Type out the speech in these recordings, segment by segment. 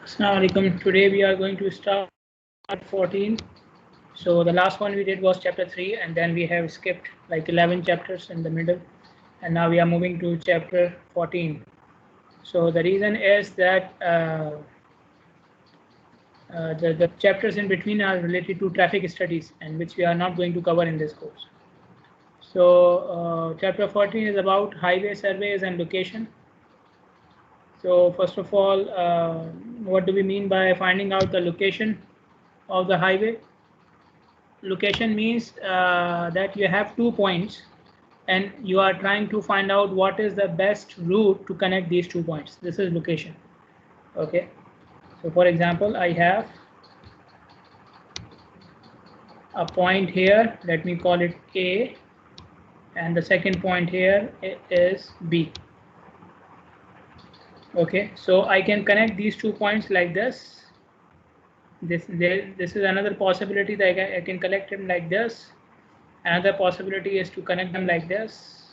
Assalamu alaikum. Today we are going to start 14. So the last one we did was chapter 3, and then we have skipped like 11 chapters in the middle, and now we are moving to chapter 14. So the reason is that the chapters in between are related to traffic studies, and which we are not going to cover in this course. So chapter 14 is about highway surveys and location. So first of all, what do we mean by finding out the location of the highway? Location means that you have 2 points and you are trying to find out what is the best route to connect these 2 points. This is location. Okay. So for example, I have a point here. Let me call it A, and the second point here is B. Okay. So I can connect these 2 points like this. This is another possibility that I can connect them like this. Another possibility is to connect them like this.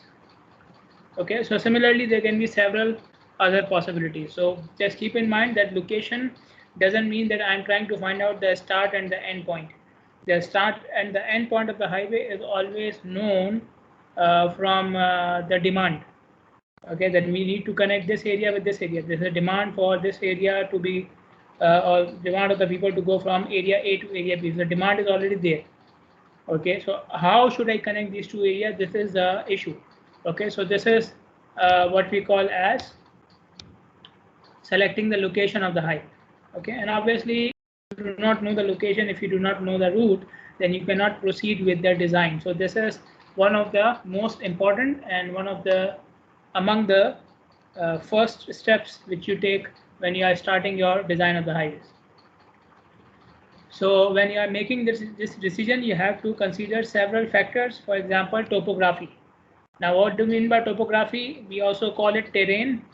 Okay, so similarly there can be several other possibilities. So just keep in mind that location doesn't mean that I'm trying to find out the start and the end point. The start and the end point of the highway is always known from the demand. Okay, that we need to connect this area with this area. There's a demand for this area to be or demand of the people to go from area A to area B. The demand is already there. Okay, so how should I connect these two areas? This is the issue. Okay, so this is what we call as selecting the location of the highway. Okay, and obviously if you do not know the location, if you do not know the route, then you cannot proceed with the design. So this is one of the most important and one of the among the first steps which you take when you are starting your design of the highways. So when you are making this decision, you have to consider several factors. For example, topography. Now, what do we mean by topography? We also call it terrain.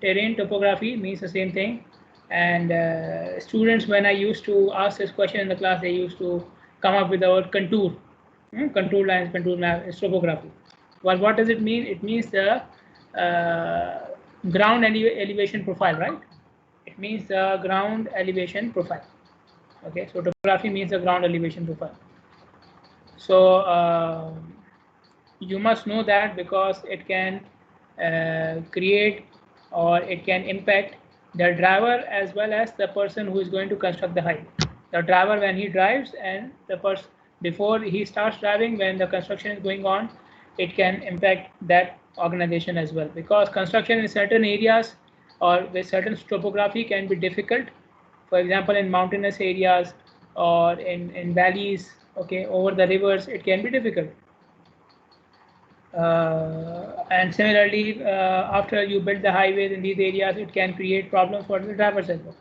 Terrain topography means the same thing. And students, when I used to ask this question in the class, they used to come up with the word contour. Contour lines, contour map is topography. Well, what does it mean? It means the ground elevation profile, right? It means the ground elevation profile. Okay, so topography means the ground elevation profile. So you must know that because it can create or it can impact the driver as well as the person who is going to construct the highway. The driver when he drives and the person before he starts driving, when the construction is going on, it can impact that organization as well, because construction in certain areas or with certain topography can be difficult. For example, in mountainous areas or in valleys, okay, over the rivers, it can be difficult. And similarly, after you build the highways in these areas, it can create problems for the drivers as well.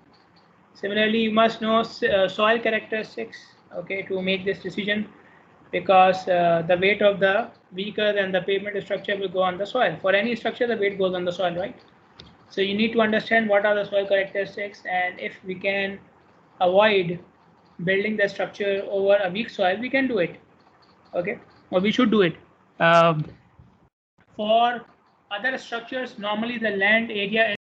Similarly, you must know soil characteristics, okay, to make this decision, because the weight of the vehicle and the pavement structure will go on the soil. For any structure, the weight goes on the soil, right? So you need to understand what are the soil characteristics, and if we can avoid building the structure over a weak soil, we can do it. Okay, or we should do it. For other structures, normally the land area,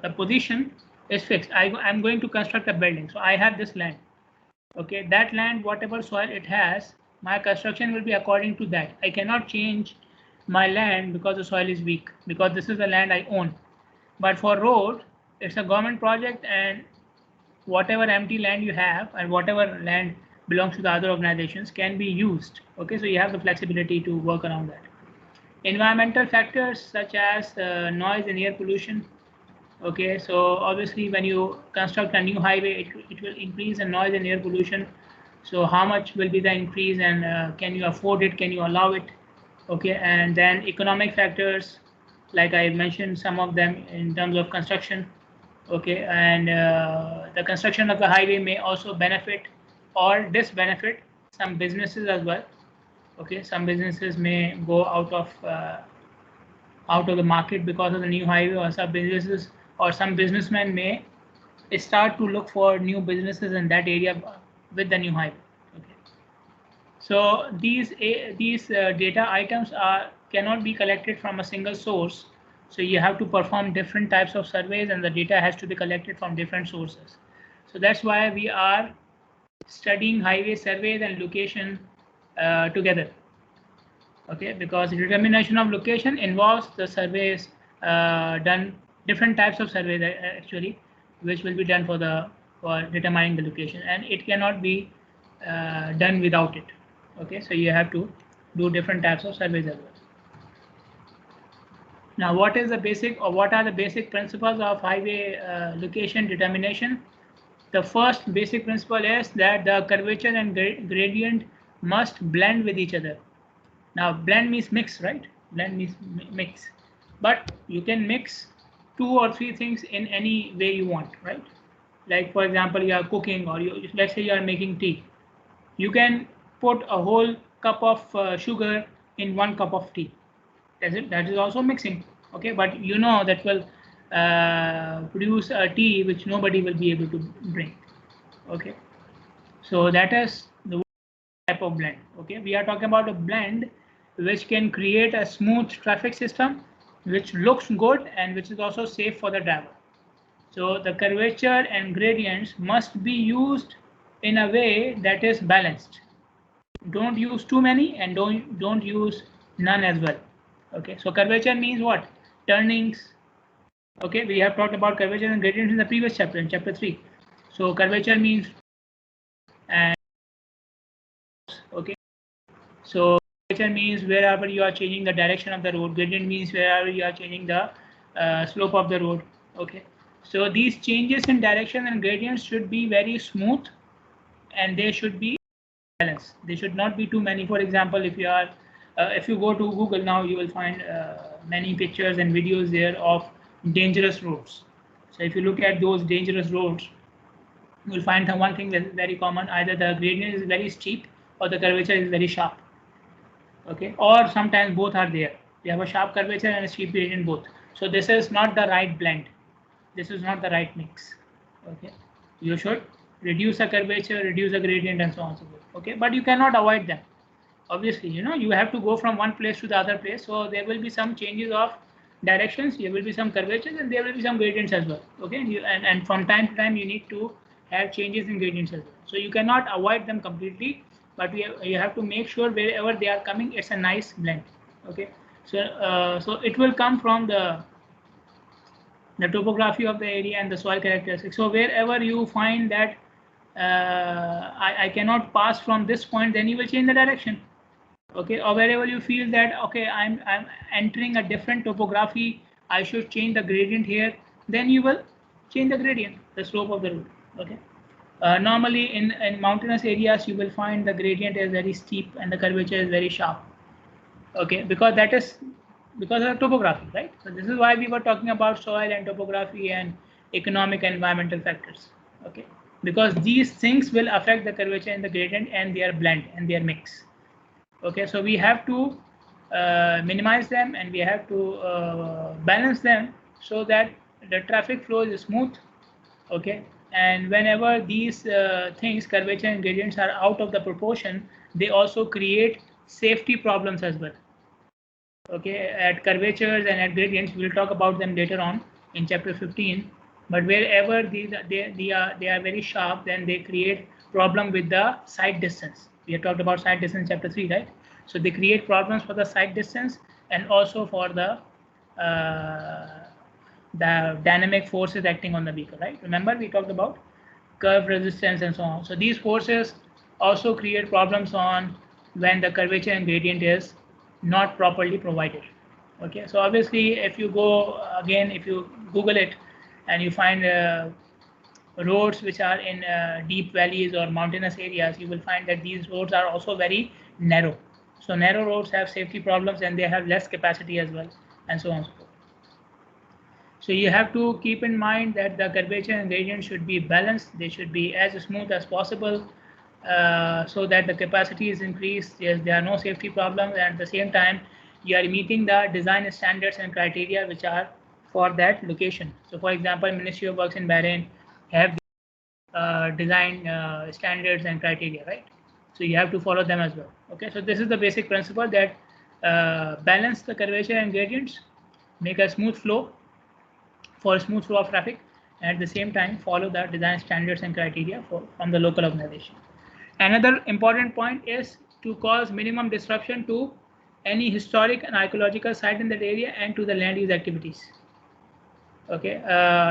the position is fixed. I'm going to construct a building, so I have this land. Okay, that land, whatever soil it has, my construction will be according to that. I cannot change my land because the soil is weak, because this is the land I own. But for road, it's a government project, and whatever empty land you have and whatever land belongs to the other organizations can be used. Okay, so you have the flexibility to work around that. Environmental factors such as noise and air pollution. Okay, so obviously when you construct a new highway, it will increase the noise and air pollution. So how much will be the increase, and can you afford it? Can you allow it? Okay, and then economic factors, like I mentioned some of them in terms of construction. Okay, and the construction of the highway may also benefit or disbenefit some businesses as well. Okay, some businesses may go out of the market because of the new highway, or some businesses or some businessmen may start to look for new businesses in that area with the new highway. Okay, so these data items cannot be collected from a single source. So you have to perform different types of surveys, and the data has to be collected from different sources. So that's why we are studying highway surveys and location together. Okay, because determination of location involves the surveys done, different types of surveys actually, which will be done for determining the location, and it cannot be done without it. Okay, so you have to do different types of surveys as well. Now, what are the basic principles of highway location determination? The first basic principle is that the curvature and gradient must blend with each other. Now, blend means mix, right? Blend means mix, but you can mix 2 or 3 things in any way you want, right? Like, for example, you are cooking, or let's say you are making tea. You can put a whole cup of sugar in 1 cup of tea. That is also mixing. Okay, but you know that will produce a tea which nobody will be able to drink. Okay, so that is the type of blend. Okay, we are talking about a blend which can create a smooth traffic system which looks good and which is also safe for the driver. So the curvature and gradients must be used in a way that is balanced. Don't use too many, and don't use none as well. Okay, so curvature means what? Turnings. Okay, we have talked about curvature and gradients in the previous chapter, in chapter 3. So curvature means, and okay, so curvature means wherever you are changing the direction of the road. Gradient means wherever you are changing the slope of the road. Okay, so these changes in direction and gradients should be very smooth, and they should be balanced. They should not be too many. For example, if you go to Google now, you will find many pictures and videos there of dangerous roads. So if you look at those dangerous roads, you will find one thing that is very common: either the gradient is very steep or the curvature is very sharp. Okay, or sometimes both are there. You have a sharp curvature and a steep gradient both. So this is not the right blend. This is not the right mix. Okay, you should reduce the curvature, reduce the gradient, and so on and so forth. Okay, but you cannot avoid them. Obviously, you have to go from one place to the other place, so there will be some changes of directions, there will be some curvatures, and there will be some gradients as well. Okay, and from time to time you need to have changes in gradients as well. So you cannot avoid them completely, but you have to make sure wherever they are coming, it's a nice blend. Okay, so it will come from the topography of the area and the soil characteristics. So wherever you find that I cannot pass from this point, then you will change the direction. Okay, or wherever you feel that okay, I'm entering a different topography, I should change the gradient here, then you will change the gradient, the slope of the road. Okay, normally in mountainous areas you will find the gradient is very steep and the curvature is very sharp. Okay, because that is because of the topography, right? So this is why we were talking about soil and topography and economic and environmental factors. Okay, because these things will affect the curvature and the gradient and their blend and their mix. Okay, so we have to minimize them, and we have to balance them so that the traffic flow is smooth. Okay, and whenever these things, curvature and gradients, are out of the proportion, they also create safety problems as well. Okay, at curvatures and at gradients, we will talk about them later on in chapter 15. But wherever they are very sharp, then they create problem with the sight distance. We have talked about sight distance chapter 3, right? So they create problems for the sight distance and also for the dynamic forces acting on the vehicle, right? Remember we talked about curve resistance and so on. So these forces also create problems on when the curvature and gradient is not properly provided. Okay, so obviously if you go again, if you Google it and you find roads which are in deep valleys or mountainous areas, you will find that these roads are also very narrow. So narrow roads have safety problems and they have less capacity as well, and so on and so forth. So you have to keep in mind that the curvature and gradient should be balanced. They should be as smooth as possible so that the capacity is increased. There are no safety problems, and at the same time, you are meeting the design standards and criteria which are for that location. So, for example, Ministry of Works in Bahrain have design standards and criteria, right? So you have to follow them as well. Okay, so this is the basic principle, that balance the curvature and gradients make a smooth flow for smooth flow of traffic, and at the same time follow the design standards and criteria from the local organization. Another important point is to cause minimum disruption to any historic and archaeological site in that area and to the land use activities. Okay,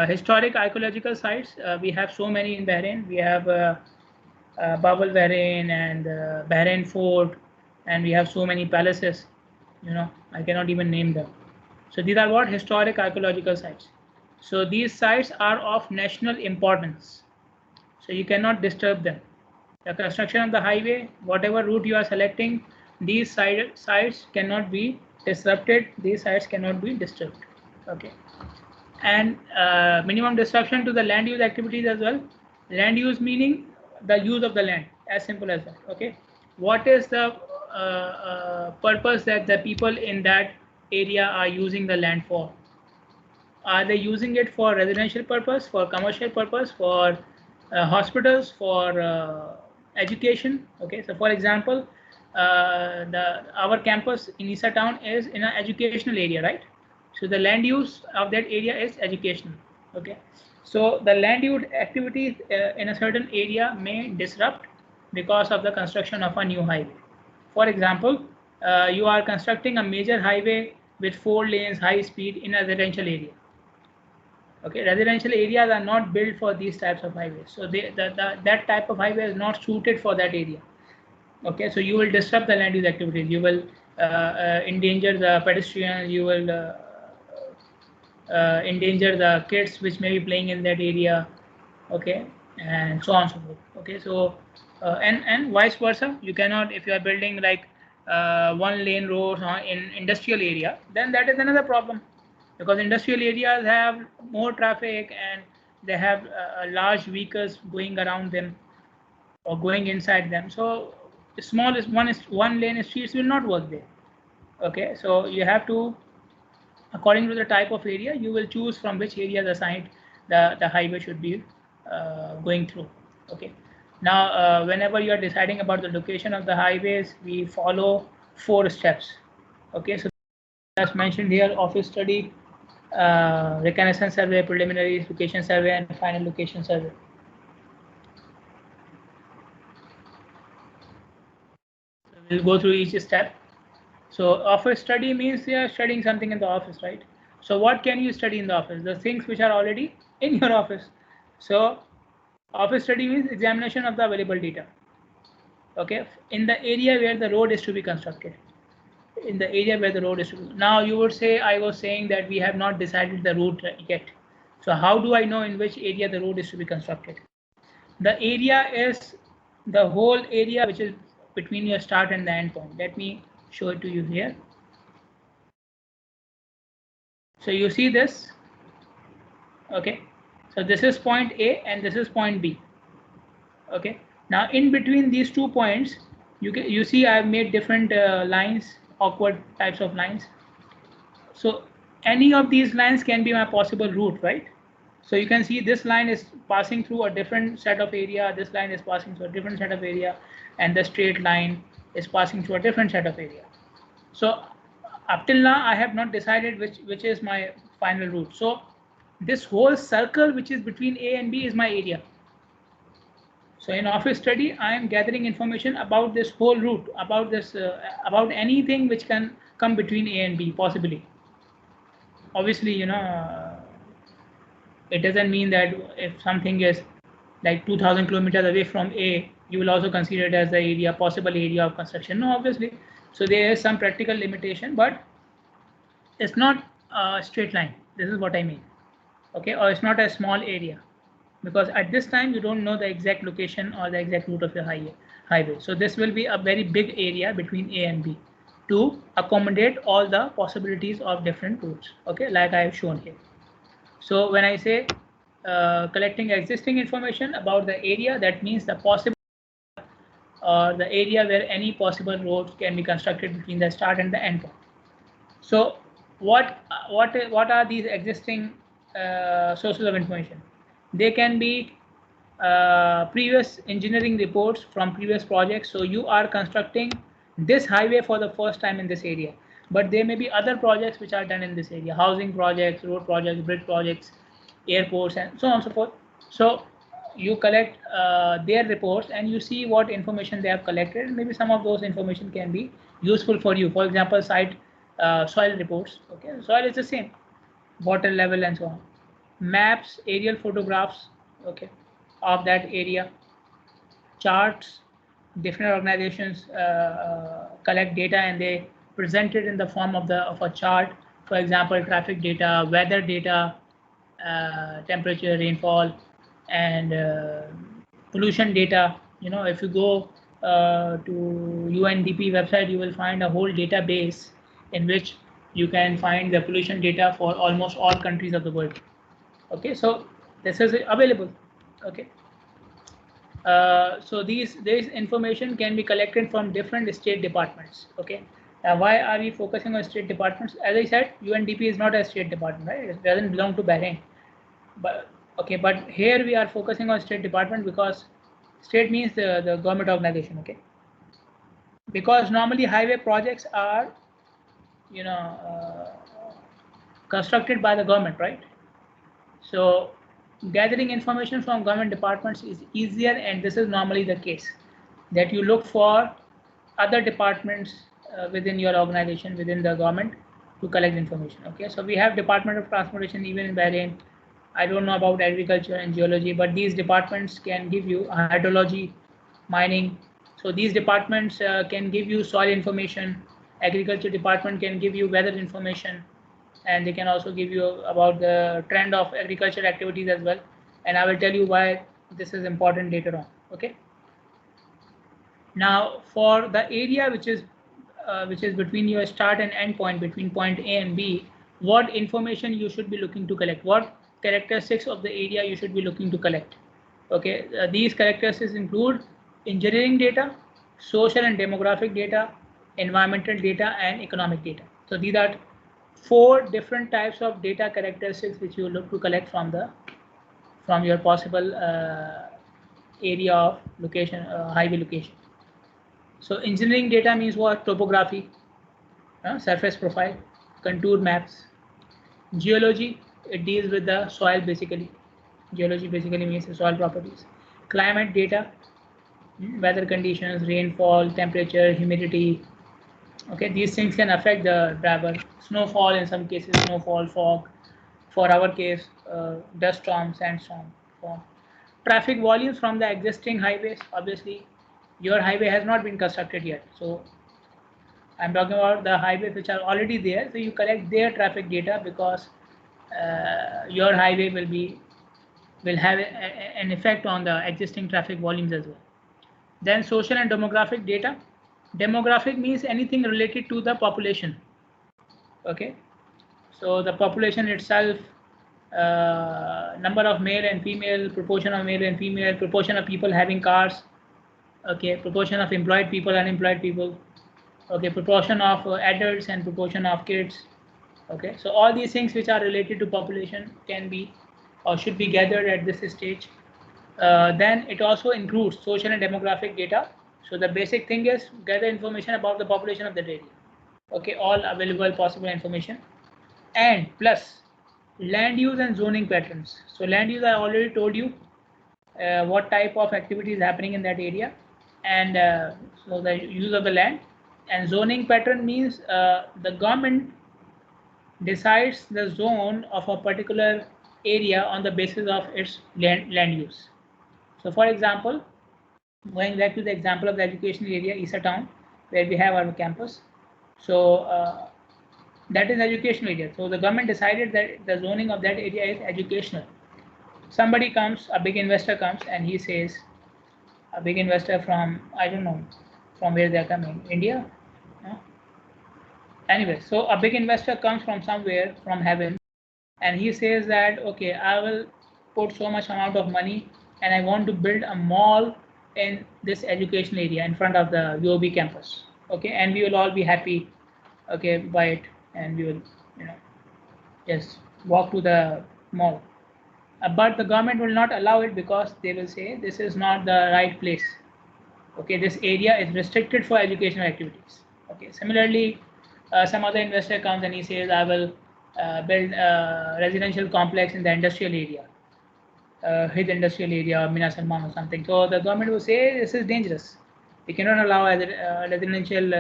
historic archaeological sites, we have so many in Bahrain. We have Babel Bahrain and Bahrain Fort, and we have so many palaces. I cannot even name them. So these are what historic archaeological sites. So these sites are of national importance. So you cannot disturb them. The construction of the highway, whatever route you are selecting, these sites cannot be disrupted. These sites cannot be disturbed. Okay. And minimum disruption to the land use activities as well. Land use meaning the use of the land, as simple as that. Okay. What is the purpose that the people in that area are using the land for? Are they using it for residential purpose, for commercial purpose, for hospitals, for education? Okay, so for example, our campus in Isa town is in an educational area, right? So the land use of that area is educational. Okay, so the land use activities in a certain area may disrupt because of the construction of a new highway. For example, you are constructing a major highway with 4 lanes, high speed in a residential area. Okay, residential areas are not built for these types of highways. So that type of highway is not suited for that area. Okay, so you will disrupt the land use activities. You will endanger the pedestrians. You will endanger the kids which may be playing in that area. Okay, and so on and so forth. Okay, so and vice versa. You cannot, if you are building like 1 lane roads in industrial area, then that is another problem, because industrial areas have more traffic and they have large vehicles going around them or going inside them. So small is one lane streets will not work there. Okay, so you have to, according to the type of area, you will choose from which area the highway should be going through. Okay, now whenever you are deciding about the location of the highways, we follow 4 steps. Okay, so as mentioned here: office study, reconnaissance survey, preliminary location survey, and final location survey. So we'll go through each step. So office study means you are studying something in the office, right? So what can you study in the office? The things which are already in your office. So office study means examination of the available data. Okay, in the area where the road is to be constructed. In the area where the road is to be. Now you would say, I was saying that we have not decided the route yet. So how do I know in which area the road is to be constructed? The area is the whole area which is between your start and the end point. Let me show it to you here. So you see this. Okay, so this is point A and this is point B. Okay, now in between these 2 points, you see I've made different lines, awkward types of lines. So any of these lines can be my possible route, right? So you can see this line is passing through a different set of area, this line is passing through a different set of area, and the straight line is passing through a different set of area. So up till now I have not decided which is my final route. So this whole circle which is between A and B is my area. So in office study, I am gathering information about this whole route, about this, about anything which can come between A and B, possibly. Obviously, it doesn't mean that if something is like 2,000 kilometers away from A, you will also consider it as the area, possible area of construction. No, obviously. So there is some practical limitation, but it's not a straight line. This is what I mean. Okay, or it's not a small area, because at this time you don't know the exact location or the exact route of your highway. So this will be a very big area between A and B to accommodate all the possibilities of different routes. Okay, like I have shown here. So when I say collecting existing information about the area, that means the possible or the area where any possible roads can be constructed between the start and the end point. So what are these existing sources of information? They can be previous engineering reports from previous projects. So you are constructing this highway for the first time in this area. but there may be other projects which are done in this area, housing projects, road projects, bridge projects, airports, and so on and so forth. So you collect their reports and you see what information they have collected, and maybe some of those information can be useful for you. For example, site soil reports. Okay, soil is the same, water level and so on. Maps, aerial photographs, okay, of that area. Charts, different organizations collect data and they present it in the form of a chart. For example, traffic data, weather data, temperature, rainfall, and pollution data. You know, if you go to UNDP website, you will find a whole database in which you can find the pollution data for almost all countries of the world. Okay, so this is available. Okay, so this information can be collected from different state departments. Okay, now why are we focusing on state departments? As I said, UNDP is not a state department, right? It doesn't belong to Bahrain. But okay, but here we are focusing on state department because state means the government organization. Okay, because normally highway projects are, you know, constructed by the government, right? So gathering information from government departments is easier, and this is normally the case that you look for other departments within your organization, within the government, to collect information. Okay, so we have Department of Transportation even in Bahrain. I don't know about agriculture and geology, but these departments can give you hydrology, mining. So these departments can give you soil information. Agriculture department can give you weather information, and they can also give you about the trend of agriculture activities as well. And I will tell you why this is important later on. Okay. Now for the area which is between your start and end point, between point A and B, what information you should be looking to collect, what characteristics of the area you should be looking to collect. Okay, these characteristics include engineering data, social and demographic data, environmental data, and economic data. So these are 4 different types of data characteristics which you look to collect from your possible area of location, highway location. So engineering data means what? Topography, surface profile, contour maps. Geology, it deals with the soil basically. Geology basically means the soil properties. Climate data, weather conditions, rainfall, temperature, humidity. Okay, these things can affect the driver. Snowfall in some cases, snowfall, fog. For our case, dust storm, sandstorm. Traffic volumes from the existing highways. Obviously, your highway has not been constructed yet, so I'm talking about the highways which are already there. So you collect their traffic data because your highway will have an effect on the existing traffic volumes as well. Then social and demographic data. Demographic means anything related to the population. Okay, so the population itself, number of male and female, proportion of male and female, proportion of people having cars. Okay, proportion of employed people, unemployed people. Okay, proportion of adults and proportion of kids. Okay, so all these things which are related to population can be or should be gathered at this stage. Then it also includes social and demographic data. So the basic thing is gather information about the population of the area. Okay, all available possible information, and plus land use and zoning patterns. So land use, I already told you what type of activity is happening in that area, and so the use of the land. And zoning pattern means the government decides the zone of a particular area on the basis of its land use. So for example, going back to the example of the educational area, Isa Town, where we have our campus. So that is educational area. So the government decided that the zoning of that area is educational. Somebody comes, a big investor comes, and he says, a big investor from, I don't know from where they are coming, India? No? Anyway, so a big investor comes from somewhere, from heaven, and he says that, okay, I will put so much amount of money and I want to build a mall in this educational area in front of the UOB campus. Okay, and we will all be happy, okay, by it, and we will, just walk to the mall. But the government will not allow it because they will say this is not the right place. Okay, this area is restricted for educational activities. Okay, similarly, some other investor comes and he says, I will build a residential complex in the industrial area, his industrial area, Mina Salman or something. So the government will say this is dangerous. We cannot allow a residential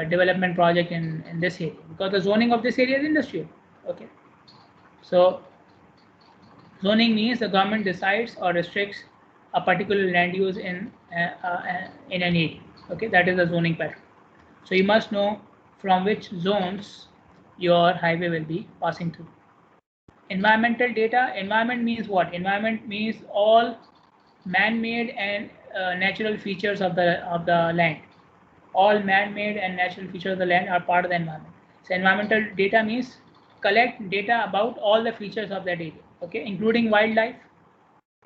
development project in this area because the zoning of this area is industrial. Okay, so zoning means the government decides or restricts a particular land use in an area. Okay, that is the zoning pattern. So you must know from which zones your highway will be passing through. Environmental data. Environment means what? Environment means all man-made and natural features of the land. All man-made and natural features of the land are part of the environment. So environmental data means collect data about all the features of that area. Okay, including wildlife.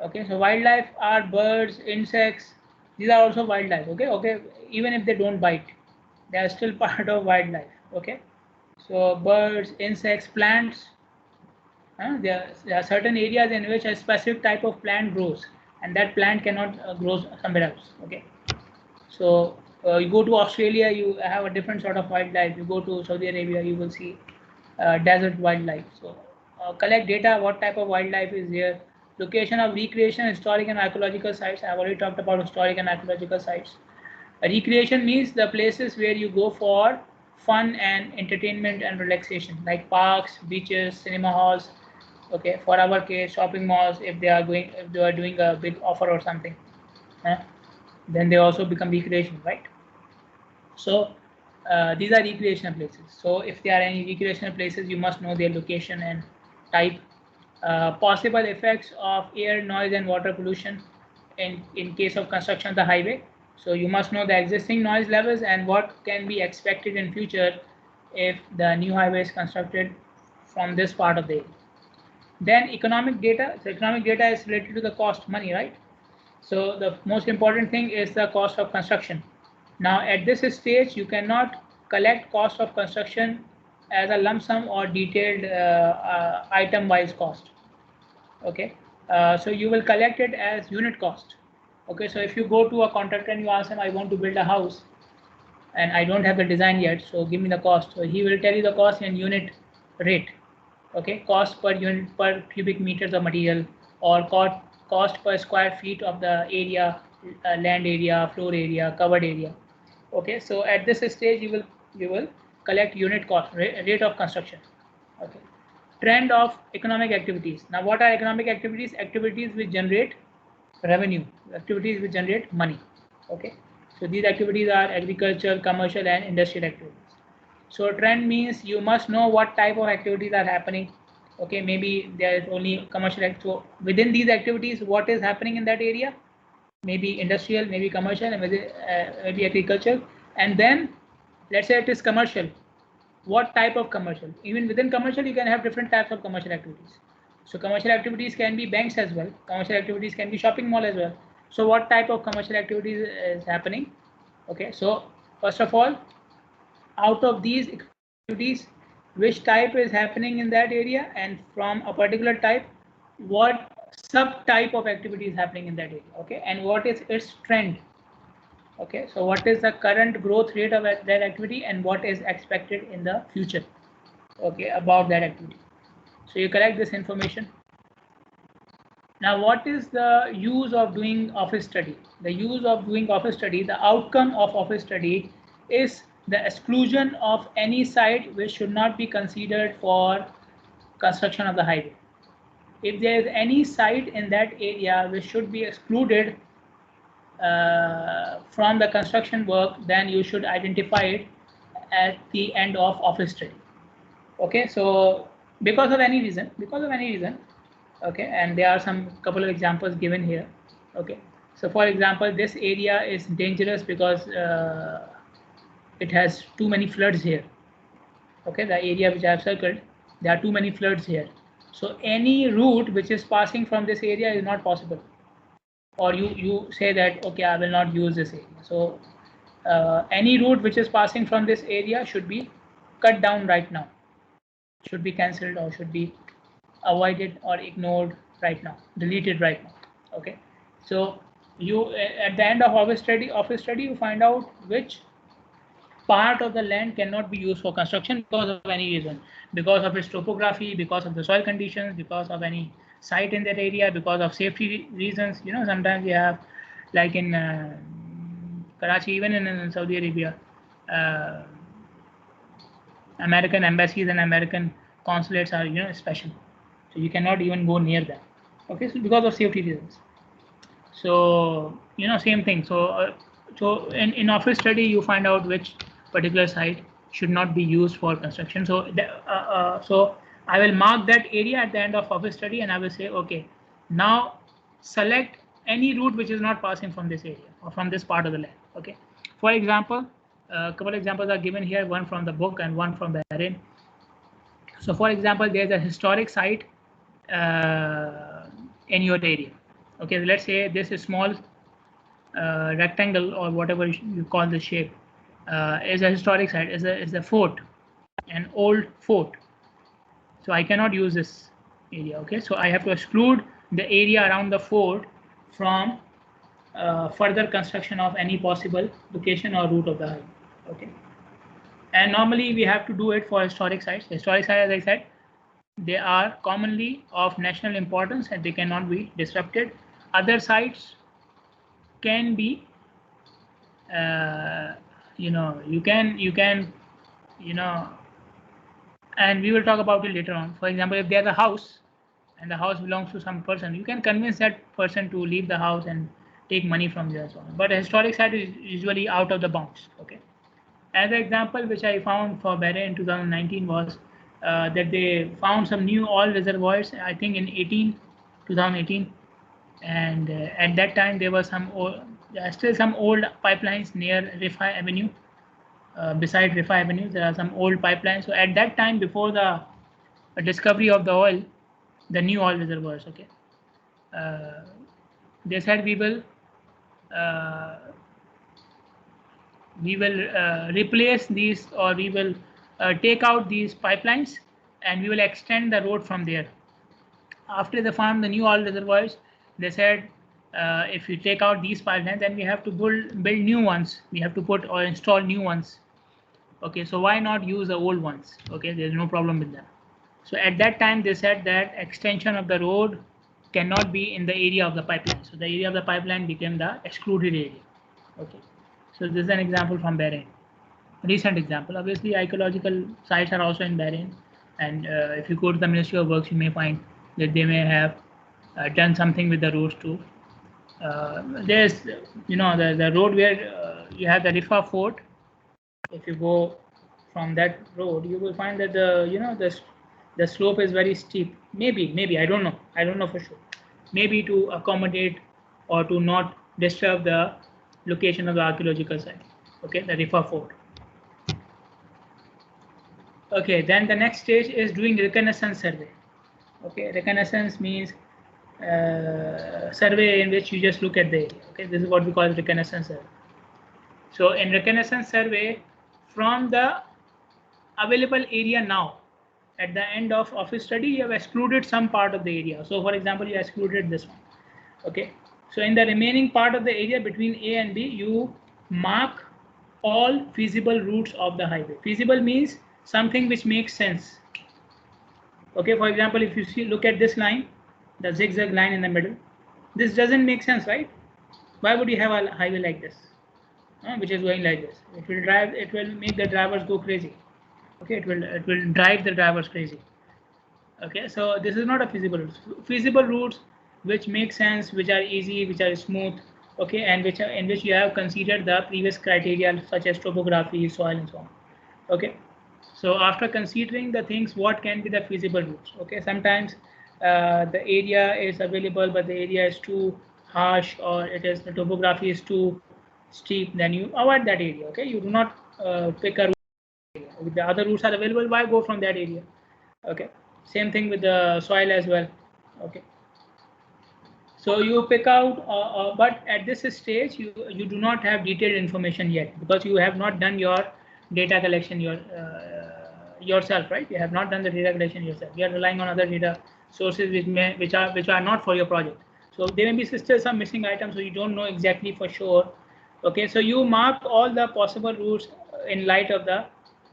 Okay, so wildlife are birds, insects. These are also wildlife. Okay, even if they don't bite, they are still part of wildlife. Okay, so birds, insects, plants. There are certain areas in which a specific type of plant grows, and that plant cannot grow somewhere else. Okay, so you go to Australia, you have a different sort of wildlife. You go to Saudi Arabia, you will see desert wildlife. So collect data, what type of wildlife is there. Location of recreation, historic and archaeological sites. I've already talked about historic and archaeological sites. Recreation means the places where you go for fun and entertainment and relaxation, like parks, beaches, cinema halls. Okay, for our case, shopping malls, if they are doing a big offer or something, then they also become recreation, right? So these are recreational places. So if there are any recreational places, you must know their location and type. Possible effects of air, noise, and water pollution in case of construction of the highway. So you must know the existing noise levels and what can be expected in future if the new highway is constructed from this part of the area. Then economic data. So economic data is related to the cost, money, right? So the most important thing is the cost of construction. Now at this stage, you cannot collect cost of construction as a lump sum or detailed item-wise cost. Okay, so you will collect it as unit cost. Okay, so if you go to a contractor and you ask him, I want to build a house and I don't have the design yet, so give me the cost. So he will tell you the cost in unit rate. Okay, cost per unit per cubic meters of material, or cost per square feet of the area, land area, floor area, covered area. Okay, so at this stage you will collect unit cost, rate of construction. Okay, trend of economic activities. Now what are economic activities? Activities which generate revenue, activities which generate money. Okay, so these activities are agricultural, commercial, and industrial activities. So trend means you must know what type of activities are happening. Okay, maybe there is only commercial. So within these activities, what is happening in that area? Maybe industrial, maybe commercial, and maybe agricultural. And then let's say it is commercial. What type of commercial? Even within commercial, you can have different types of commercial activities. So commercial activities can be banks as well. Commercial activities can be shopping mall as well. So what type of commercial activities is happening? Okay, so first of all, out of these activities, which type is happening in that area, and from a particular type, what subtype of activity is happening in that area. Okay, and what is its trend. Okay, so what is the current growth rate of that activity and what is expected in the future, okay, about that activity. So you collect this information. Now what is the use of doing office study? The use of doing office study, the outcome of office study is the exclusion of any site which should not be considered for construction of the highway. If there is any site in that area which should be excluded from the construction work, then you should identify it at the end of office study. Okay, so because of any reason, okay, and there are some couple of examples given here. Okay, so for example, this area is dangerous because it has too many floods here. Okay, the area which I have circled, there are too many floods here. So any route which is passing from this area is not possible. Or you say that, okay, I will not use this area. So any route which is passing from this area should be cut down right now, should be cancelled or should be avoided or ignored right now, deleted right now. Okay, so you at the end of office study you find out which part of the land cannot be used for construction because of any reason, because of its topography, because of the soil conditions, because of any site in that area, because of safety reasons. You know, sometimes we have, like in Karachi, even in Saudi Arabia, American embassies and American consulates are, you know, special, so you cannot even go near them. Okay, so because of safety reasons. So, you know, same thing. So in office study, you find out which particular site should not be used for construction. So I will mark that area at the end of office study, and I will say, okay, now select any route which is not passing from this area or from this part of the land. Okay. For example, a couple of examples are given here, one from the book and one from Bahrain. So for example, there's a historic site in your area. Okay, let's say this is small rectangle or whatever you call the shape is a historic site, is a fort, an old fort. So I cannot use this area. Okay, so I have to exclude the area around the fort from further construction of any possible location or route of the highway. Okay, and normally we have to do it for historic sites. Historic sites, as I said, they are commonly of national importance and they cannot be disrupted. Other sites can be, you know, you can, you know, and we will talk about it later on. For example, if there's a house and the house belongs to some person, you can convince that person to leave the house and take money from there. So on. But a historic site is usually out of the bounds. Okay. As an example, which I found for Bahrain in 2019 was that they found some new oil reservoirs, I think in 2018, and at that time there were some still some old pipelines near Rifa Avenue. Beside Rifa Avenue, there are some old pipelines. So at that time, before the discovery of the oil, the new oil reservoirs, okay, they said we will replace these, or we will take out these pipelines and we will extend the road from there. After they found the new oil reservoirs, they said if you take out these pipelines, then we have to build new ones. We have to put or install new ones. Okay, so why not use the old ones? Okay, there's no problem with that. So at that time they said that extension of the road cannot be in the area of the pipeline. So the area of the pipeline became the excluded area. Okay, so this is an example from Bahrain. Recent example. Obviously, archaeological sites are also in Bahrain, and if you go to the Ministry of Works, you may find that they may have done something with the roads too. There's, you know, the road where you have the Rifa Fort. If you go from that road, you will find that the slope is very steep. Maybe I don't know for sure. Maybe to accommodate or to not disturb the location of the archaeological site. Okay, the Rifa Fort. Okay, then the next stage is doing reconnaissance survey. Okay, reconnaissance means survey in which you just look at the area. Okay, this is what we call reconnaissance survey. So in reconnaissance survey, from the available area now, at the end of office study, you have excluded some part of the area. So for example, you excluded this one. Okay, so in the remaining part of the area between A and B, you mark all feasible routes of the highway. Feasible means something which makes sense. Okay, for example, if you look at this line, the zigzag line in the middle, this doesn't make sense, right? Why would you have a highway like this, which is going like this? It will make the drivers go crazy. Okay, it will drive the drivers crazy. Okay, so this is not a feasible route. Feasible routes which make sense, which are easy, which are smooth, okay, and in which you have considered the previous criteria such as topography, soil, and so on. Okay, so after considering the things, what can be the feasible routes? Okay, sometimes the area is available, but the area is too harsh, or the topography is too steep, then you avoid that area. Okay, you do not pick a route. If the other routes are available, why go from that area? Okay, same thing with the soil as well. Okay, so you pick out, but at this stage you do not have detailed information yet, because you have not done your data collection yourself, right? You have not done the data collection yourself. You are relying on other data sources which are not for your project. So there may be still some missing items, so you don't know exactly for sure. Okay, so you mark all the possible routes in light of the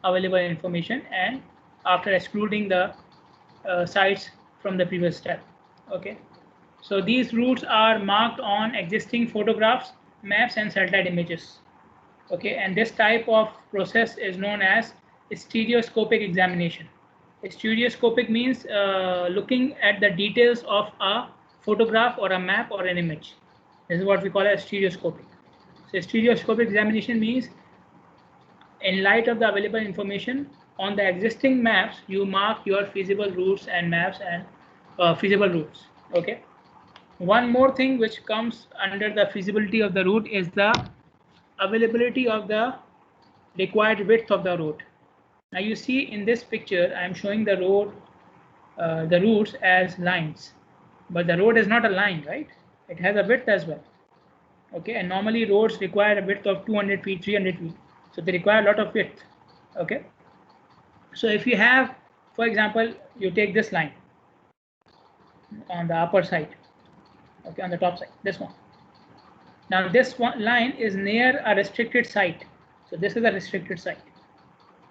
available information and after excluding the sites from the previous step. Okay, so these routes are marked on existing photographs, maps, and satellite images. Okay, and this type of process is known as stereoscopic examination. Stereoscopic means looking at the details of a photograph or a map or an image. This is what we call as stereoscopic. So stereoscopic examination means in light of the available information on the existing maps, you mark your feasible routes and maps and feasible routes. Okay. One more thing which comes under the feasibility of the route is the availability of the required width of the road. Now you see in this picture, I am showing the road, the routes as lines, but the road is not a line, right? It has a width as well. Okay, and normally roads require a width of 200 feet, 300 feet. So they require a lot of width. Okay. So if you have, for example, you take this line on the upper side, okay, on the top side, this one. Now this one line is near a restricted site. So this is a restricted site.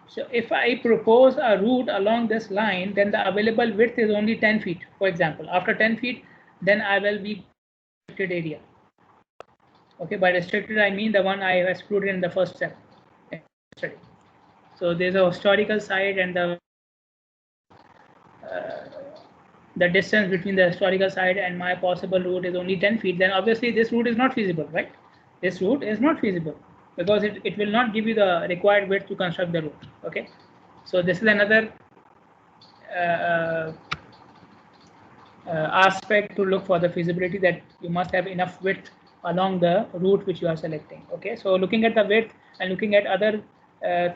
So if I propose a route along this line, then the available width is only 10 feet, for example. After 10 feet, then I will be restricted area. Okay, by restricted, I mean the one I have excluded in the first step. So there's a historical site and the distance between the historical site and my possible route is only 10 feet, then obviously this route is not feasible, right? This route is not feasible because it will not give you the required width to construct the route. Okay, so this is another aspect to look for the feasibility, that you must have enough width along the route which you are selecting. Okay, so looking at the width and looking at other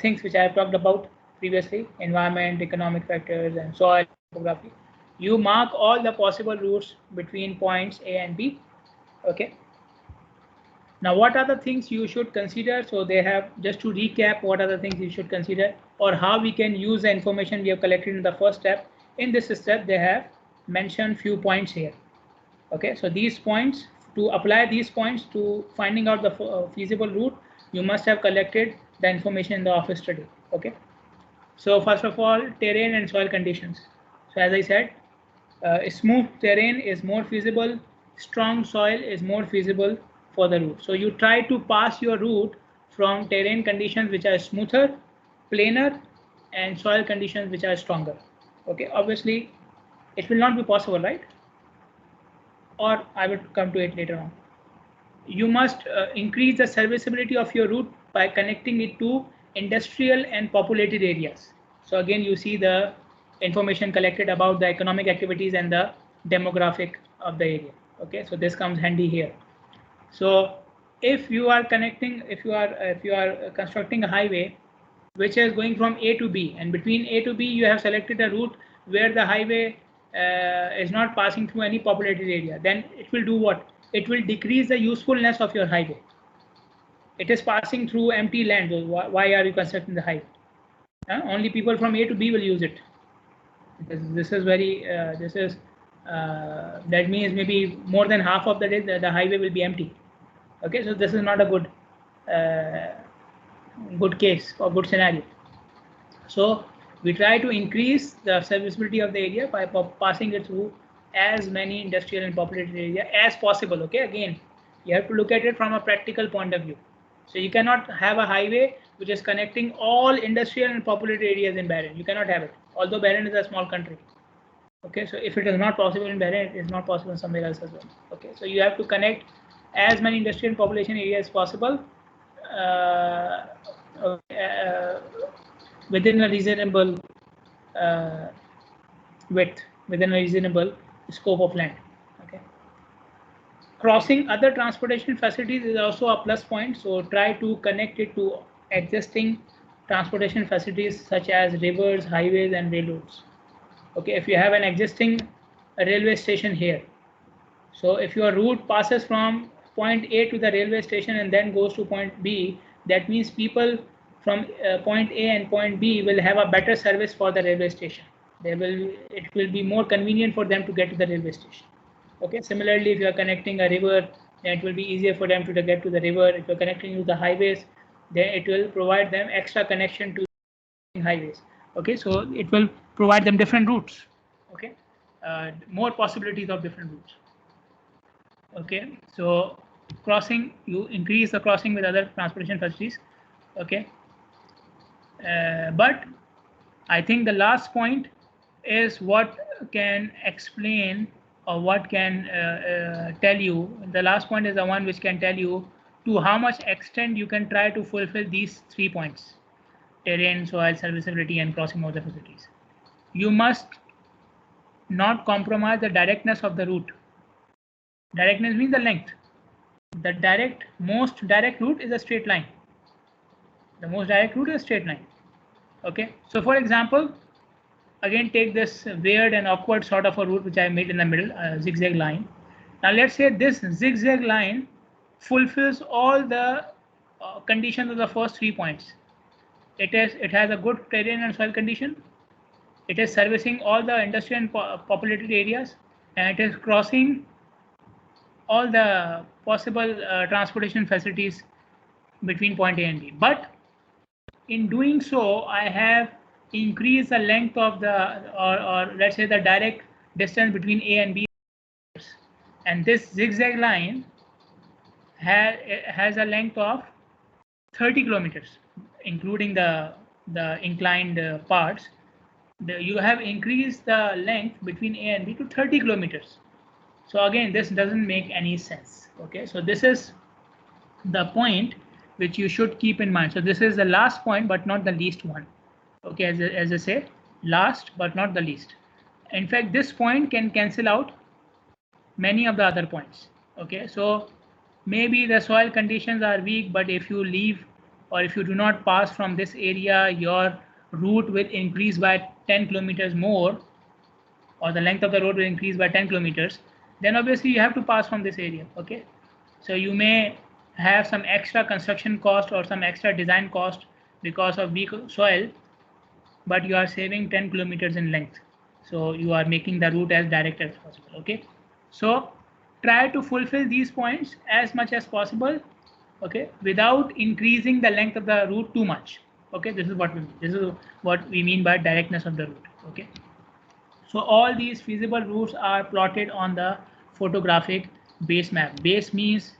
things which I have talked about previously, environment, economic factors, and soil topography, you mark all the possible routes between points A and B. Okay. Now, what are the things you should consider? So they have, just to recap, what are the things you should consider or how we can use the information we have collected in the first step. In this step, they have mentioned few points here. Okay, so these points, to apply these points to finding out the feasible route, you must have collected the information in the office study. Okay, so first of all, terrain and soil conditions. So as I said, smooth terrain is more feasible, strong soil is more feasible for the route. So you try to pass your route from terrain conditions which are smoother, plainer, and soil conditions which are stronger. Okay, obviously it will not be possible, right? Or I will come to it later on. You must increase the serviceability of your route by connecting it to industrial and populated areas. So again, you see the information collected about the economic activities and the demographic of the area. Okay, so this comes handy here. So if you are connecting, if you are constructing a highway which is going from A to B, and between A to B you have selected a route where the highway is not passing through any populated area, then it will do what? It will decrease the usefulness of your highway. It is passing through empty land. Why are you constructing the highway? Only people from A to B will use it. This is very, that means maybe more than half of the day the highway will be empty. Okay, so this is not a good case or good scenario. So we try to increase the serviceability of the area by passing it through as many industrial and populated area as possible. Okay, again, you have to look at it from a practical point of view. So you cannot have a highway which is connecting all industrial and populated areas in Bahrain. You cannot have it, although Bahrain is a small country. Okay, so if it is not possible in Bahrain, it is not possible somewhere else as well. Okay, so you have to connect as many industrial and population areas as possible within a reasonable width, within a reasonable scope of land. Okay. Crossing other transportation facilities is also a plus point. So try to connect it to existing transportation facilities such as rivers, highways, and railroads. Okay, if you have an existing railway station here, so if your route passes from point A to the railway station and then goes to point B, that means people from point A and point B will have a better service for the railway station. It will be more convenient for them to get to the railway station. Okay, similarly, if you are connecting a river, then it will be easier for them to get to the river. If you're connecting to the highways, then it will provide them extra connection to highways. Okay, so it will provide them different routes. Okay, more possibilities of different routes. Okay, so crossing, you increase the crossing with other transportation facilities. Okay, but I think the last point is what can explain or what can tell you. The last point is the one which can tell you to how much extent you can try to fulfill these 3 points: terrain, soil, serviceability, and crossing of the facilities. You must not compromise the directness of the route. Directness means the length. The most direct route is a straight line. The most direct route is a straight line. Okay, so for example, again take this weird and awkward sort of a route which I made in the middle, a zigzag line. Now let's say this zigzag line fulfills all the conditions of the first 3 points. It has a good terrain and soil condition. It is servicing all the industrial and populated areas, and it is crossing all the possible transportation facilities between point A and B. But in doing so, I have increased the length of the, or let's say the direct distance between A and B. And this zigzag line has a length of 30 kilometers, including the inclined parts. You have increased the length between A and B to 30 kilometers. So again, this doesn't make any sense. Okay, so this is the point which you should keep in mind. So this is the last point, but not the least one. Okay, as I say, last but not the least. In fact, this point can cancel out many of the other points. Okay, so maybe the soil conditions are weak, but if you leave or if you do not pass from this area, your route will increase by 10 kilometers more, or the length of the road will increase by 10 kilometers. Then obviously you have to pass from this area. Okay, so you may have some extra construction cost or some extra design cost because of weak soil, but you are saving 10 kilometers in length. So you are making the route as direct as possible. Okay, so try to fulfill these points as much as possible. Okay, without increasing the length of the route too much. Okay, this is what we mean by directness of the route. Okay, so all these feasible routes are plotted on the photographic base map. Base means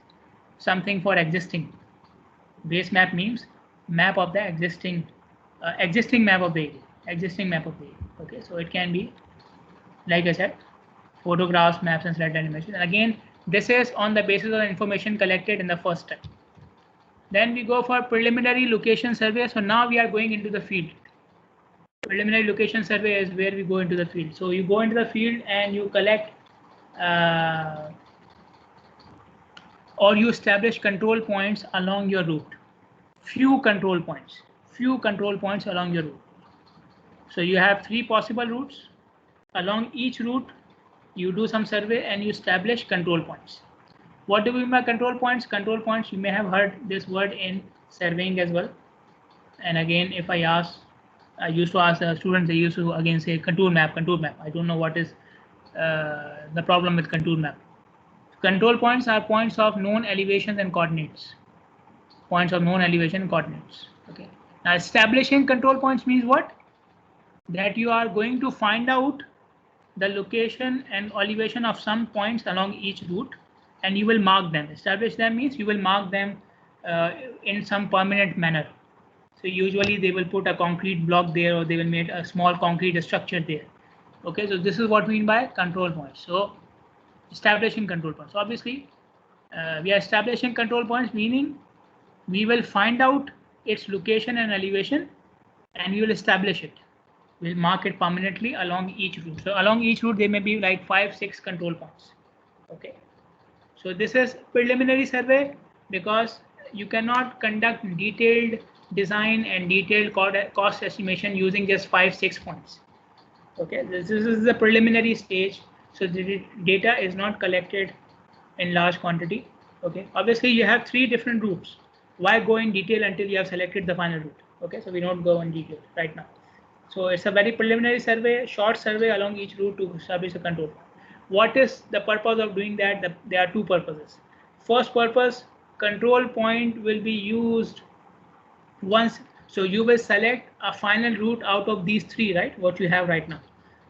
something for existing. Base map means map of the existing map of the area. Existing map of the area. Okay, so it can be, like I said, photographs, maps, and slide animation. And again, this is on the basis of the information collected in the first step. Then we go for preliminary location survey. So now we are going into the field. Preliminary location survey is where we go into the field. So you go into the field and you collect or you establish control points along your route. Few control points along your route. So you have 3 possible routes. Along each route, you do some survey and you establish control points. What do we mean by control points? Control points, you may have heard this word in surveying as well. And again, if I used to ask the students, they used to again say contour map. I don't know what is the problem with contour map. Control points are points of known elevations and coordinates. Points of known elevation and coordinates. Okay. Now establishing control points means what? That you are going to find out the location and elevation of some points along each route, and you will mark them. Establish them means you will mark them in some permanent manner. So usually they will put a concrete block there, or they will make a small concrete structure there. Okay, so this is what we mean by control points. So establishing control points. So obviously we are establishing control points, meaning we will find out its location and elevation, and we will establish it. We'll mark it permanently along each route. So along each route, there may be like 5-6 control points. Okay. So this is preliminary survey because you cannot conduct detailed design and detailed cost estimation using just 5-6 points. Okay. This is the preliminary stage. So the data is not collected in large quantity. Okay. Obviously, you have 3 different routes. Why go in detail until you have selected the final route? Okay. So we don't go in detail right now. So it's a very preliminary survey, short survey along each route to establish a control point. What is the purpose of doing that? There are 2 purposes. First purpose, control point will be used once, so you will select a final route out of these three, right? What you have right now.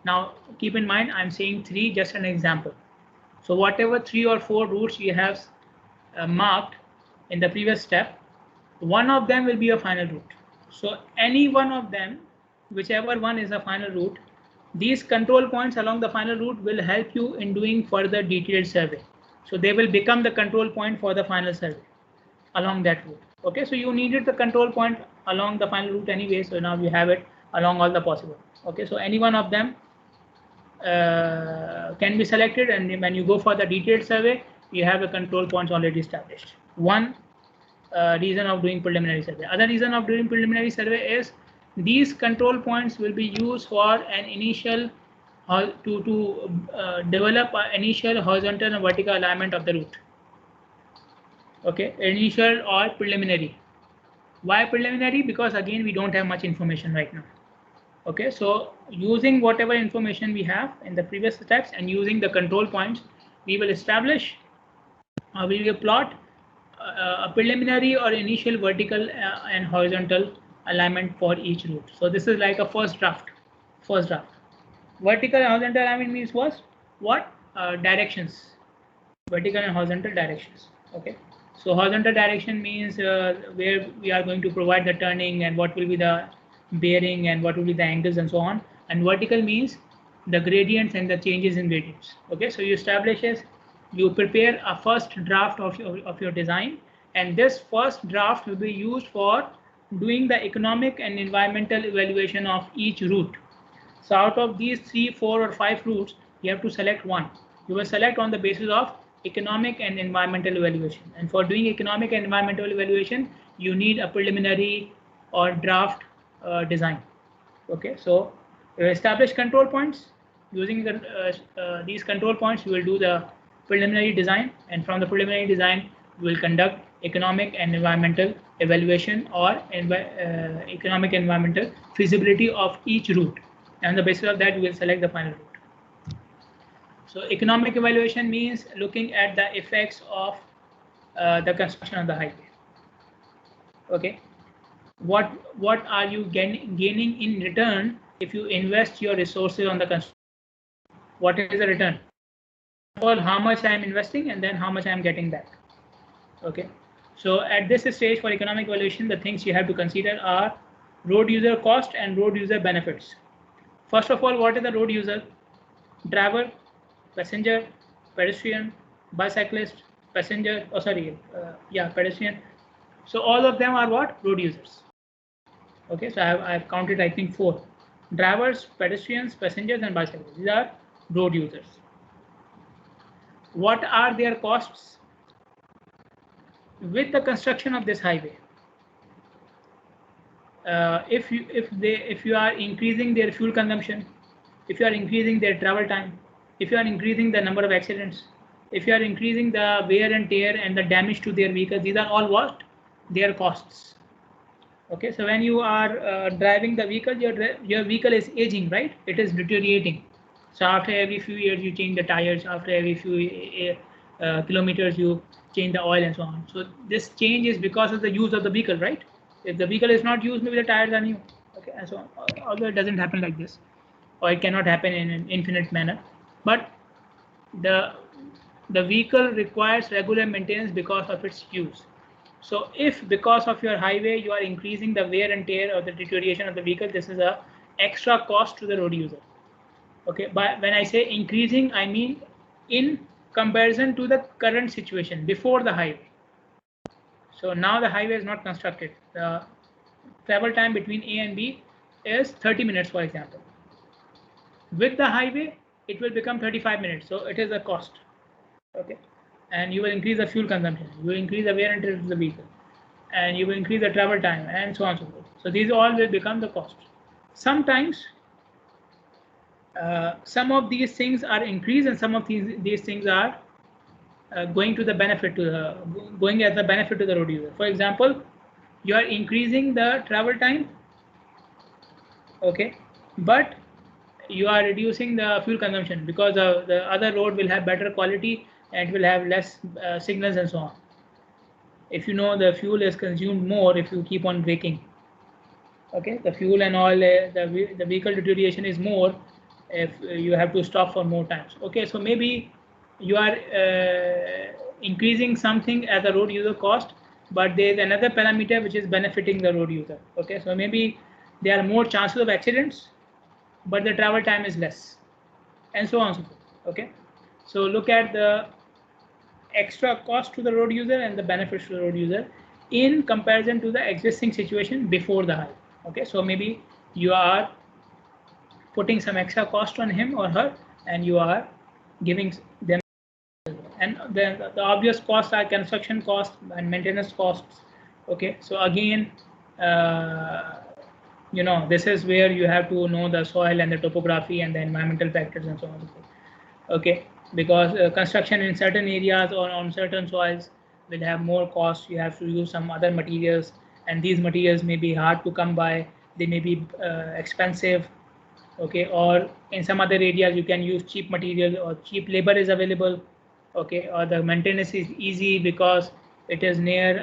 Now keep in mind, I'm saying three, just an example. So whatever 3 or 4 routes you have marked in the previous step, one of them will be a final route. So any one of them, whichever one is a final route, these control points along the final route will help you in doing further detailed survey. So they will become the control point for the final survey along that route. Okay, so you needed the control point along the final route anyway, so now you have it along all the possible. Okay, so any one of them can be selected, and when you go for the detailed survey, you have the control points already established. One reason of doing preliminary survey. Other reason of doing preliminary survey is these control points will be used for an initial to develop an initial horizontal and vertical alignment of the route. Okay, initial or preliminary. Why preliminary? Because again, we don't have much information right now. Okay, so using whatever information we have in the previous steps and using the control points, we will establish, we will plot a preliminary or initial vertical and horizontal alignment for each route. So this is like a first draft. First draft. Vertical and horizontal alignment means what? Directions. Vertical and horizontal directions. Okay. So horizontal direction means where we are going to provide the turning and what will be the bearing and what will be the angles and so on. And vertical means the gradients and the changes in gradients. Okay, so you prepare a first draft of your design, and this first draft will be used for doing the economic and environmental evaluation of each route. So out of these 3, 4 or 5 routes, you have to select one. You will select on the basis of economic and environmental evaluation. And for doing economic and environmental evaluation, you need a preliminary or draft design. Okay, so establish control points. Using these control points, you will do the preliminary design, and from the preliminary design, we will conduct economic and environmental evaluation or economic and environmental feasibility of each route. And on the basis of that, we will select the final route. So economic evaluation means looking at the effects of the construction of the highway. Okay, what are you gaining in return if you invest your resources on the construction? What is the return? All how much I am investing and then how much I am getting back. Okay, so at this stage for economic evaluation, the things you have to consider are road user cost and road user benefits. First of all, what is the road user? Driver, passenger, pedestrian, bicyclist, passenger, pedestrian. So all of them are what? Road users. Okay, so I've counted, I think, 4. Drivers, pedestrians, passengers, and bicyclists. These are road users. What are their costs with the construction of this highway? If you are increasing their fuel consumption, if you are increasing their travel time, if you are increasing the number of accidents, if you are increasing the wear and tear and the damage to their vehicles, these are all what? Their costs. Okay, so when you are driving the vehicle, your vehicle is aging, right? It is deteriorating. So after every few years, you change the tires. After every few kilometers, you change the oil and so on. So this change is because of the use of the vehicle, right? If the vehicle is not used, maybe the tires are new. Okay, and so on. Although it doesn't happen like this, or it cannot happen in an infinite manner, but the vehicle requires regular maintenance because of its use. So if because of your highway you are increasing the wear and tear or the deterioration of the vehicle, this is a extra cost to the road user. Okay, but when I say increasing, I mean in comparison to the current situation before the highway. So now the highway is not constructed. The travel time between A and B is 30 minutes, for example. With the highway, it will become 35 minutes. So it is a cost. Okay, and you will increase the fuel consumption, you will increase the wear and tear of the vehicle, and you will increase the travel time, and so on and so forth. So these all will become the costs. Sometimes some of these things are increased, and some of these things are going as a benefit to the road user. For example, you are increasing the travel time, okay, but you are reducing the fuel consumption because the other road will have better quality and it will have less signals and so on. if you know the fuel is consumed more if you keep on braking. Okay, the fuel and oil, the vehicle deterioration is more if you have to stop for more times. Okay, so maybe you are increasing something as a road user cost, but there is another parameter which is benefiting the road user. Okay, so maybe there are more chances of accidents, but the travel time is less, and so on and so forth. Okay, so look at the extra cost to the road user and the benefits to the road user in comparison to the existing situation before the hike. Okay, so maybe you are putting some extra cost on him or her, and you are giving them, and the obvious costs are construction costs and maintenance costs. Okay, so again, this is where you have to know the soil and the topography and the environmental factors and so on. Okay, because construction in certain areas or on certain soils will have more cost. You have to use some other materials, and these materials may be hard to come by. They may be expensive. Okay, or in some other areas you can use cheap material or cheap labor is available. Okay, or the maintenance is easy because it is near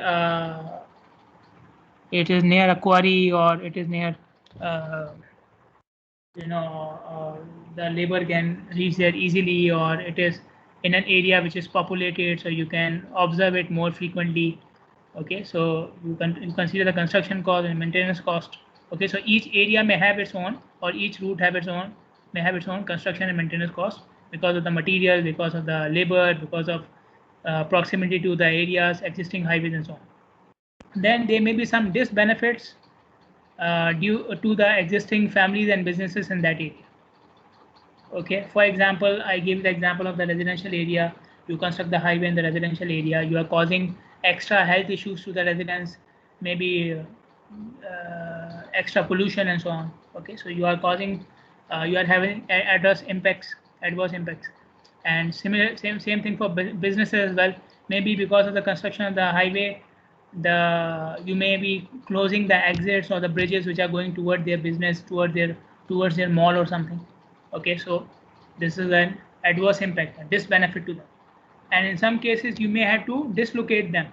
a quarry, or it is near uh, the labor can reach there easily, or it is in an area which is populated, so you can observe it more frequently. Okay, so you consider the construction cost and maintenance cost. Okay, so each area may have its own, or each route may have its own construction and maintenance cost because of the material, because of the labor, because of proximity to the areas, existing highways, and so on. Then there may be some disbenefits due to the existing families and businesses in that area. Okay, for example, I give the example of the residential area. You construct the highway in the residential area, you are causing extra health issues to the residents, maybe extra pollution and so on. Okay, so you are causing, you are having adverse impacts, and same thing for businesses as well. Maybe because of the construction of the highway, you may be closing the exits or the bridges which are going toward their business, towards their mall or something. Okay, so this is an adverse impact, a disbenefit to them, and in some cases you may have to dislocate them.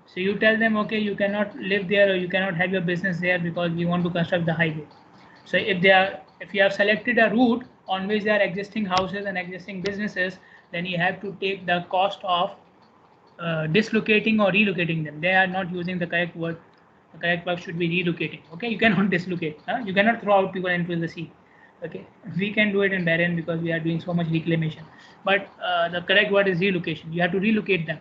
So you tell them, okay, you cannot live there or you cannot have your business there because we want to construct the highway. So if you have selected a route on which there are existing houses and existing businesses, then you have to take the cost of dislocating or relocating them. They are not using the correct word. The correct word should be relocating. Okay, you cannot dislocate. You cannot throw out people into the sea. Okay, we can do it in Bahrain because we are doing so much reclamation. But the correct word is relocation. You have to relocate them.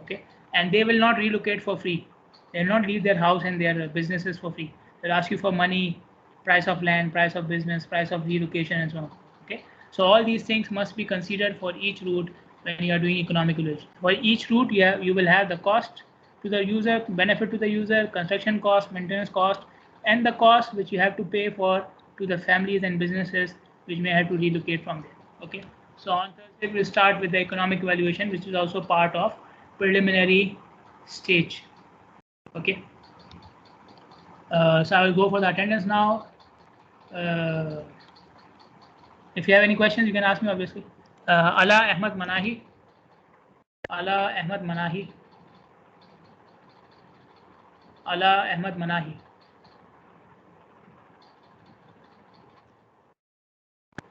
Okay, and they will not relocate for free. They will not leave their house and their businesses for free. They'll ask you for money, price of land, price of business, price of relocation, and so on. Okay, so all these things must be considered for each route when you are doing economic evaluation. For each route, you will have the cost to the user, benefit to the user, construction cost, maintenance cost, and the cost which you have to pay for to the families and businesses which may have to relocate from there. Okay, so on Thursday we'll start with the economic evaluation, which is also part of preliminary stage. Okay, so I will go for the attendance now. If you have any questions, you can ask me, obviously. Ala Ahmad Manahi. Ala Ahmad Manahi. Ala Ahmad Manahi.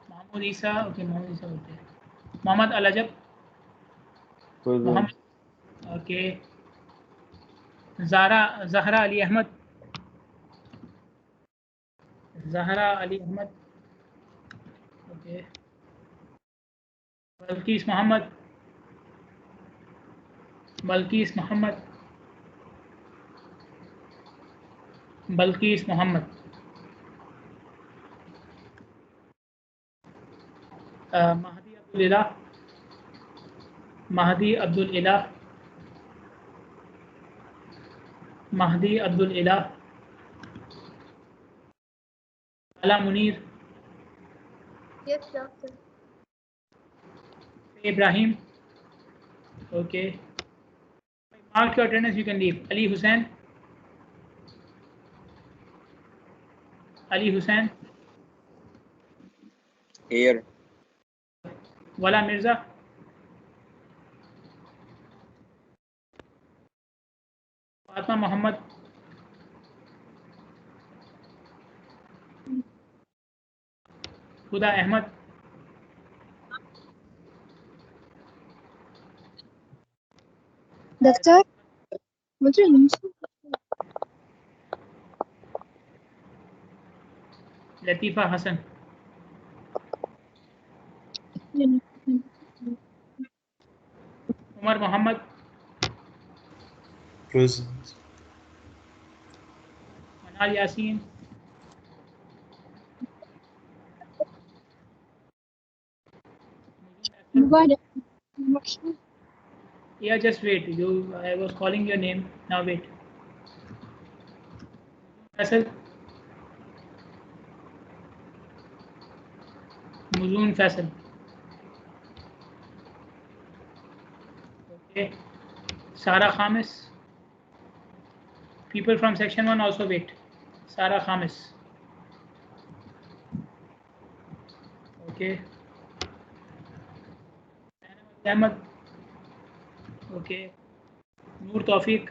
Mahmoud Isa. Okay, Mahmoud Isa. Okay. Muhammad Al-Ajab. Muhammad. Okay. Zahra Ali Ahmad. Zahra Ali Ahmad. Okay. Balkis Muhammad. Balkis Muhammad. Balkis Muhammad. Mahdi Abdul Ilah. Mahdi Abdul Ilah. Mahdi Abdul Ilah. Ala Munir. Yes, doctor. Ibrahim. Okay. Mark your attendance, you can leave. Ali Hussain. Ali Hussain. Here. Wala Mirza. Muhammad. Huda Ahmad. Doctor, मुझे Latifa Hassan. Umar Muhammad. Present. Manal Yasin. Yeah, just wait. I was calling your name. Now wait. Faisal. Muzoon Faisal. Okay. Sara Khamis. People from section 1 also wait. Sara Khamis. Okay. Ahmed. Okay. Noor Tawfiq.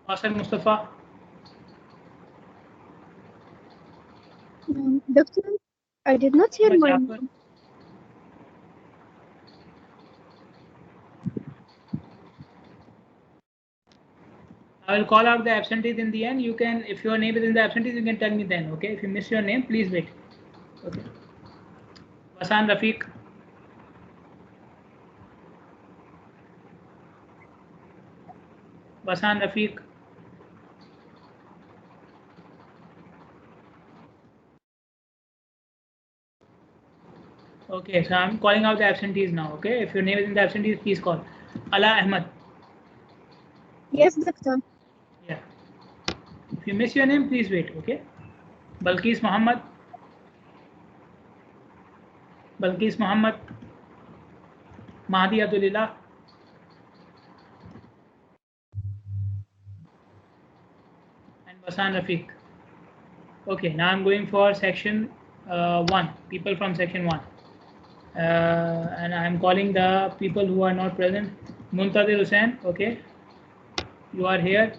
Asad Mustafa. Doctor, I did not hear my Jafar. name. I will call out the absentees in the end. You can, if your name is in the absentees, you can tell me then. Okay. If you miss your name, please wait. Okay. Wasan Rafiq. Wasan Rafiq. Okay, so I'm calling out the absentees now. Okay, if your name is in the absentees, please call. Ala Ahmad. Yes, doctor. Yeah. If you miss your name, please wait. Okay. Balkis Muhammad. Balkis Muhammad. Mahdi Abdulillah. And Wasan Rafiq. Okay, now I'm going for section 1. People from section 1. And I'm calling the people who are not present. Muntadir Hussain. Okay. You are here.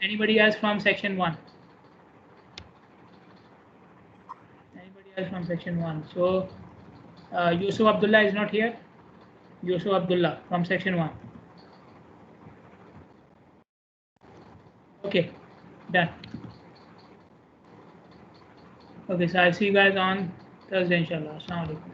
Anybody else from section 1? Anybody else from section 1? So Yusuf Abdullah is not here. Yusuf Abdullah from section 1. Okay, done. Okay, so I'll see you guys on Thursday, inshallah. Assalamu alaikum.